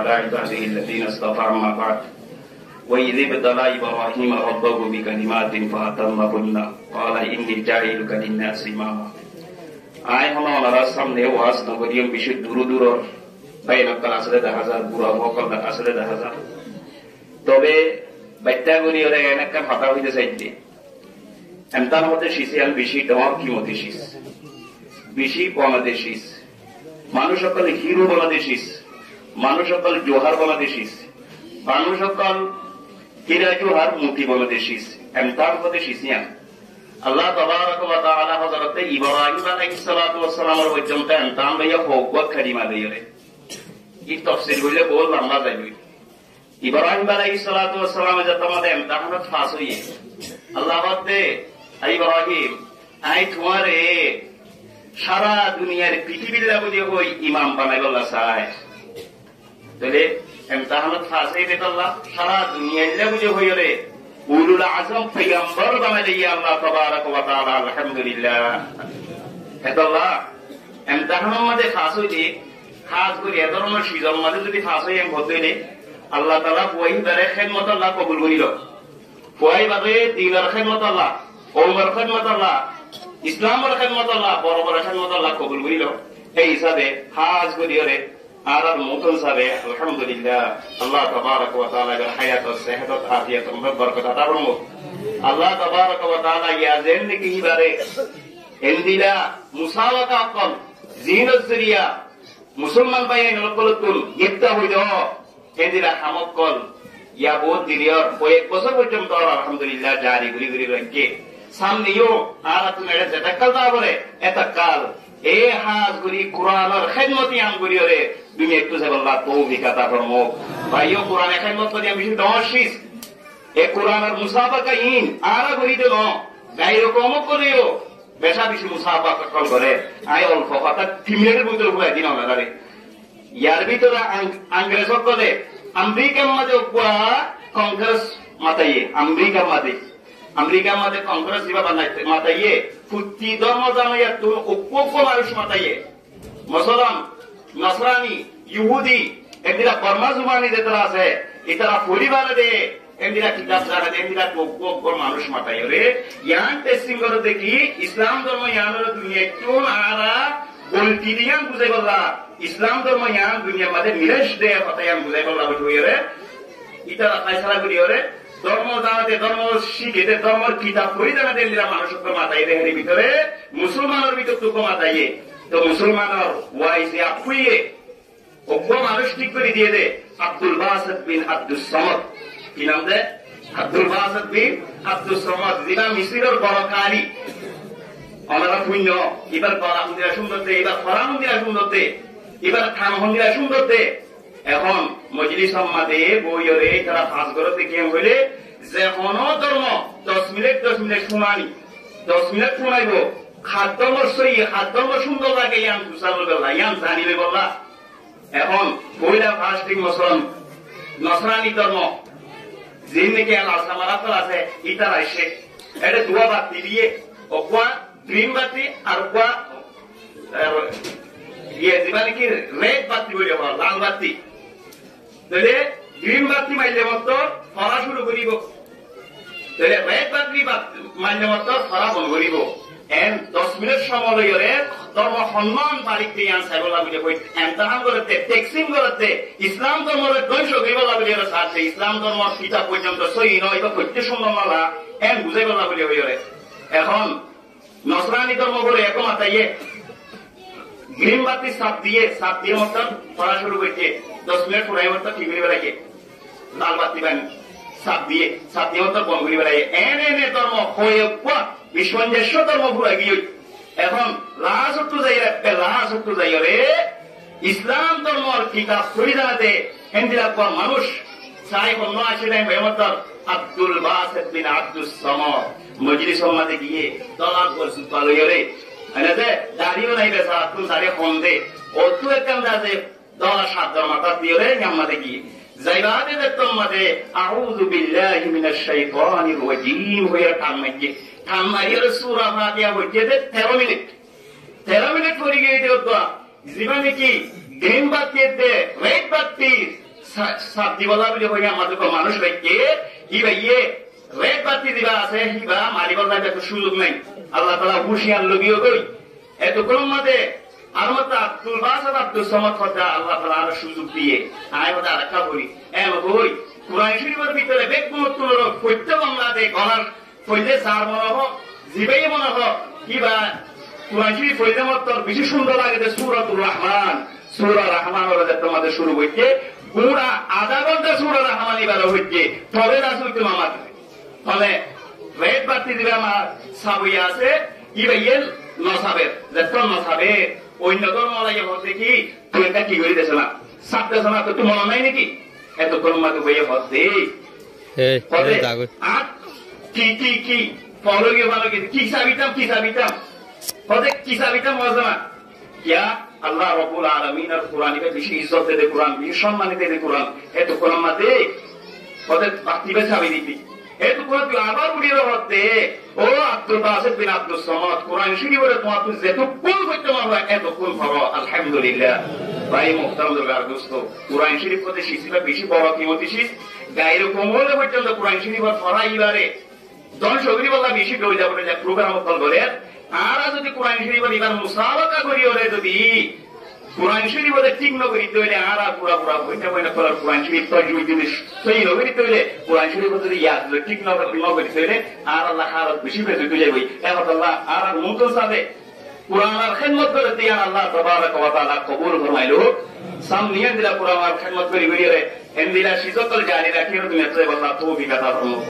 على عباده الذين اصطفى أما بعد وإذ ابتلى إبراهيم ربه بكلمات فأتمهن قال إني جاعلك للناس إماما আয় হলো ওনারা সামনে ওয়াজ নগরীয় বেশি দূর বাইনকাল আসলে দেখা যায় বুড়া মকল আসলে দেখা যায় তবে বাচ্চা করি ওরা এনেকান হতা হইতে চাইতে এমতার মধ্যে শিশিয়াল বেশি দেওয়া কি মতে শীষ বেশি বনাতে শীষ মানুষ সকল হিরো বনাতে শীষ মানুষ সকল জোহার বনাতে শীষ মানুষ সকল হীরা জোহার মুক্তি বনাতে শীষ এমতার মধ্যে শিশিয়ান আল্লাহ তাবারাক ওয়া তাআলা হযরত ইব্রাহিম আলাইহিস সালাতু ওয়াস সালামের পর্যন্ত এমতান লইয়া হকওয়া কালিমা লইয়া এই তাফসীর হইলে বল লম্বা যাইবে ইব্রাহিম আলাইহিস সালাতু ওয়াস সালামের যত আমাদের এমতাহানত পাস হইয়ে আল্লাহ বলতে ইব্রাহিম আই তোমারে সারা দুনিয়ার পৃথিবীর লাগি হই ইমাম বানাই বলা চায় তাহলে এমতাহানত পাস হইবে আল্লাহ সারা দুনিয়ার লাগি হইরে উলুল আযম পয়গম্বর বানাইয়া আল্লাহ তাবারাক ওয়া তাআলা আলহামদুলিল্লাহ হেদাল্লাহ এমতাহানের মধ্যে পাস হইলে খাস করে এ ধরনের সিজন মাঝে যদি ফাঁস হয়ে ভদ্রে আল্লাহ তালা পুয়াই দ্বারে খেদমত আল্লাহ কবুল করিল পুয়াই বাদে দিনের খেদমত আল্লাহ ওমর খেদমত আল্লাহ ইসলামের খেদমত আল্লাহ বড় বড় খেদমত আল্লাহ কবুল করিল এই হিসাবে খাস করিয়রে আর মতন হিসাবে আলহামদুলিল্লাহ আল্লাহ তাবারাক ওয়া তাআলা এর হায়াত ও সেহত আফিয়াত ও বরকত আতা করুন আল্লাহ তাবারাক ওয়া তাআলা ইয়া জিন্দেগি বারে এন্দিলা মুসাওয়াকা আকল জিনাত জরিয়া মুসলমান ভাইয়ের নকলতুল গিফতা হইল এদিরা হামকল ইয়া বহুত দিরিয়র কয়েক বছর পর্যন্ত আলহামদুলিল্লাহ জারি ঘুরি ঘুরি রাখে সামনেও আর তুমি এটা যেটাকাল দা বলে এতকাল এ হাজ ঘুরি কোরআনের খেদমতি আম ঘুরিয়রে তুমি একটু যে বললা তৌফিক আতা ফরমো ভাইও কোরআনের খেদমত করি আমি দশিস এ কোরআনের মুসাফাকা ইন আর ঘুরি দেব গাইরো কম করিও বেশা বেশি মুসাফাকা কল করে আই অল্প কথা 3 মিনিটের ভিতরে ঘুরাই দিন না রে ইয়ার ভিতরে আংগ্রেজ সকলে আমেরিকার মাঝে কংগ্রেস মাতাইয়ে আমেরিকার মাঝে কংগ্রেস দিবা বানাইতে মাতাইয়ে ফুটি ধর্ম জানাইয়া তুন অপক্ষ মানুষ মাতাইয়ে মুসলমান নসরানি ইহুদি এদিরা বর্মা জুমানি যেতারা আছে এতারা পরিবারে দে এদিরা কিতাব জানা দে এদিরা অপক্ষ মানুষ মাতাইয়ে রে ইয়ান টেস্টিং করে দেখি ইসলাম ধর্ম ইয়ানের দুনিয়া কোন আরা বলতি দিয়ান বুঝাই বললা ইসলাম ধর্ম ইয়ান দুনিয়ার মাঝে মিরেশ দে কথা ইয়ান বুঝাই বললা বুঝিয়ে ইতারা ফায়সালা করিয়ে ধর্ম জানাতে ধর্ম শিখেতে ধর্মের কিতাব পড়ি জানাতে মানুষকে মাথায় দেহের ভিতরে মুসলমানের ভিতর টুকু মাথাইয়ে তো মুসলমানের ওয়াইসে আপুইয়ে অজ্ঞ মানুষ ঠিক করে দিয়ে দে আব্দুল বাসিত বিন আব্দুস সামাদ কি নাম দে আব্দুল বাসিত বিন আব্দুস সামাদ যিনি মিসরের বড় কারি ওনারা পুণ্য এবার বড় মন্দিরা সুন্দর দে এবার ফরা মন্দিরা সুন্দর দে এবার খান মন্দিরা সুন্দর দে এখন মজলিস সম্মাদে বইরে তারা পাঁচ ঘরতে কেম হইলে যে কোন ধর্ম 10 মিনিট শুনানি 10 মিনিট শুনাইব খাদ্য সই খাদ্য সুন্দর লাগে ইয়ান দুসাল বললা ইয়ান জানিবে বললা এখন বইলা ফাস্টিং মুসলমান নসরানি ধর্ম যিনি নাকি আল্লাহ সামারাতল আছে ইতারা এসে এটা দুয়া বাতি দিয়ে ওয়া গ্রিন বাতি আর ওয়া ইয়ে যেটা নাকি রেড বাতি বলে লাল বাতি তাহলে গ্রিন বাতি মাইলে মতো ফরা শুরু করিব তাহলে রেড বাতি মাইলে মতো ফরা বন্ধ করিব এন 10 মিনিট সময় লইরে ধর্ম সম্মান বাড়িতে ইয়ান সাইবলা বলে কই এমতাহান করতে টেক্সিং করতে ইসলাম ধর্মের ধ্বংস করিবলা বলে সাথে ইসলাম ধর্ম কিতাব পর্যন্ত সহি নয় বা কইতে সম্মান মালা এন বুঝাইবলা বলে হইরে এখন নসরানি ধর্ম বলে এক মাতাইয়ে গ্রিন বাতি সাপ দিয়ে মতো পড়া শুরু করছে 10 মিনিট পড়াই মতো কি করে বেড়াইছে লাল বাতি বানি সাপ দিয়ে মতো বন্ধ করে বেড়াই এনে ধর্ম হয়ে বিশ্বঞ্জস্ব ধর্ম ঘুরা গিয়ে এখন লাস্ট যাই রে ইসলাম ধর্মর কিতাব পড়ি জানাতে হিন্দিরা পর মানুষ চাই অন্য আসিলেন ভয়মতর আব্দুল বাসিত বিন আব্দুস সামাদ মজলিস মাঝে গিয়ে তলাক করছু পালইরে এনেতে দাঁড়িয়েও নাই বেসা তুই দাঁড়িয়ে ফোন দে অতু একখান দাঁড়ে 10 মাথা দিয়ে রে আমাদের গিয়ে যাইবাদে বেতন মাঝে আউযু বিল্লাহি মিনাশ শাইতানির রাজিম হয়ে টান মারিয়ে সূরা ফাতিহা হইছে 13 মিনিট পড়ে গিয়ে দিও তো জীবনে কি গ্রিন বাতিতে রেড বাতি সাথী বলা বলে হই আমাদের মানুষ ভাইকে ইয়ে রেড বাতি দিবা আছে হিবা মারিবার লাগে একটু সুযোগ নাই আল্লাহ তাআলা হুশিয়ার লগিও কই এতক্ষণ মধ্যে আর মত আব্দুল বাসাদ আব্দুল সামাদ কথা আল্লাহ তাআলা আর সুযোগ দিয়ে আয় মত আরেকটা বলি কই কুরআন শরীফের ভিতরে বেকুমতুল প্রত্যেক বাংলাতে গলার ফইলে সার মনে হোক জিবাই মনে হোক কিবা কুরআন শরীফ ফইলে মত বেশি সুন্দর লাগে যে সূরাতুর রহমান সূরা রহমান ওরা তোমাদের শুরু হইছে পুরা আধা ঘন্টা সূরা রহমান এবারে হইছে তবে রাসূল তো মামা ফলে রেড বাতি দিবে আমার সাবইয়া আছে ইবাইল নসাবে যখন নসাবে অন্য ধর্ম লাগে হচ্ছে কি তুই এটা কি করে দেছ না সাবতে না তো মনে নাই নাকি এত কর্মা তো বইয়ে হচ্ছে কি ফলো গিয়ে ভালো কি সাবিতাম হতে কি সাবিতাম মজা না क्या अल्लाह रब्बुल आलमीन और कुरान में बेশি इज्जत दे कुरान बेশি সম্মান दे कुरान এত কোরআন মতে ওদের বাতিবে ছাবি দিতি এত কোরআন তুই আবার বুড়িয়ে হতে ও আব্দুল বাসিত বিন আব্দুল সামাদ কোরআন শরীফের তোমার তুই যেত কোন করতে পারো এত কোন করো আলহামদুলিল্লাহ ভাই মুহতারাম দরবার দোস্ত কোরআন শরীফ পড়তে শিখিবা বেশি বড় কিমতি শিখ গায়ের কোমলে পর্যন্ত কোরআন শরীফের পড়াইবারে জন শরীফ আল্লাহ বেশি দৌড় যাবে যা প্রোগ্রাম কল বলে আর যদি কোরআন শরীফের এবার মুসাবাকা করি ওরে যদি কোরআন শরীফের ঠিক নগরী তৈলে আর পুরা বইটা করার কোরআন শরীফ তর্জমা যদি সেই নগরী তৈলে কোরআন শরীফের যদি ইয়াদ ঠিক নগরী তৈলে আর আল্লাহ হারত বেশি বেশি তুলে বই এখন আল্লাহ আর মুতন সাথে কোরআন আর খেদমত করে দিয়ে আল্লাহ তাবারাক ওয়া তাআলা কবুল ফরমাইলো সামনে দিলা কোরআন আর খেদমত করি বেরিয়ে এন্দিলা সিজতল জারি রাখিও তুমি এত আল্লাহ তৌফিক আতা ফরমাও